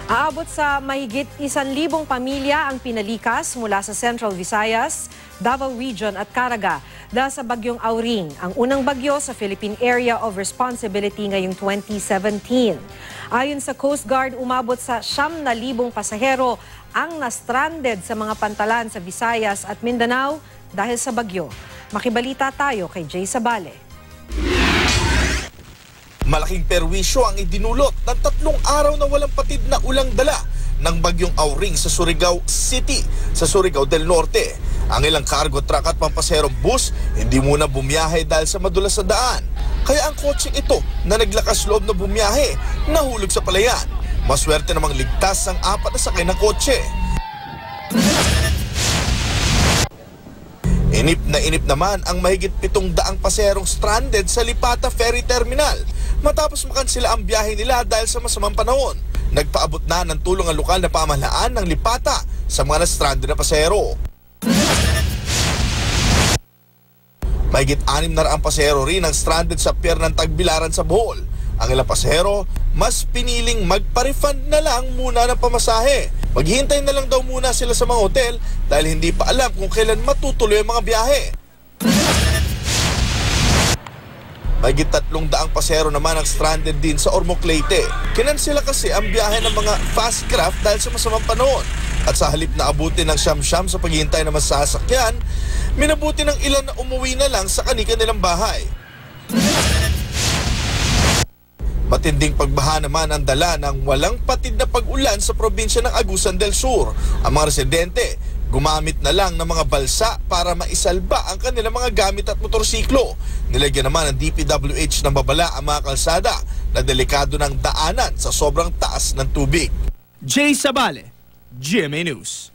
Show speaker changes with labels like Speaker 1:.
Speaker 1: Aabot sa mahigit 1,000 pamilya ang pinalikas mula sa Central Visayas, Davao Region at Caraga dahil sa bagyong Auring, ang unang bagyo sa Philippine Area of Responsibility ngayong 2017. Ayon sa Coast Guard, umabot sa 9,000 pasahero ang na-stranded sa mga pantalan sa Visayas at Mindanao dahil sa bagyo. Makibalita tayo kay Jay Sabale.
Speaker 2: Malaking perwisyo ang idinulot ng 3 araw na walang patid na ulang dala ng bagyong Auring sa Surigao City, sa Surigao del Norte. Ang ilang cargo truck at pampaserong bus hindi muna bumiyahe dahil sa madulas na daan. Kaya ang kotseng ito na naglakas loob na bumiyahe, nahulog sa palayan. Maswerte namang ligtas ang 4 na sakay ng kotse. Inip naman ang mahigit 700 paserong stranded sa Lipata Ferry Terminal matapos makansela ang biyahe nila dahil sa masamang panahon. Nagpaabot na ng tulong ang lokal na pamahalaan ng Lipata sa mga na-stranded na pasero. Mahigit 6 na raang pasero rin ang stranded sa pier ng Tagbilaran sa Bohol. Ang ilang pasahero, mas piniling magpa-refund na lang muna ng pamasahe. Maghihintay na lang daw muna sila sa mga hotel dahil hindi pa alam kung kailan matutuloy ang mga biyahe. Mahigit 300 pasahero naman ang stranded din sa Ormoc, Leyte. Kinansela kasi ang biyahe ng mga fast craft dahil sa masamang panahon. At sa halip na abutin ng siyam-siyam sa paghihintay ng masasakyan, minabuti ng ilan na umuwi na lang sa kanilang bahay. Matinding pagbaha naman ang dala ng walang patid na pag-ulan sa probinsya ng Agusan del Sur. Ang mga residente, gumamit na lang ng mga balsa para maisalba ang kanilang mga gamit at motorsiklo. Nilagyan naman ng DPWH ng babala ang mga kalsada na delikado ng daanan sa sobrang taas ng tubig.
Speaker 3: Jay Sabale, GMA News.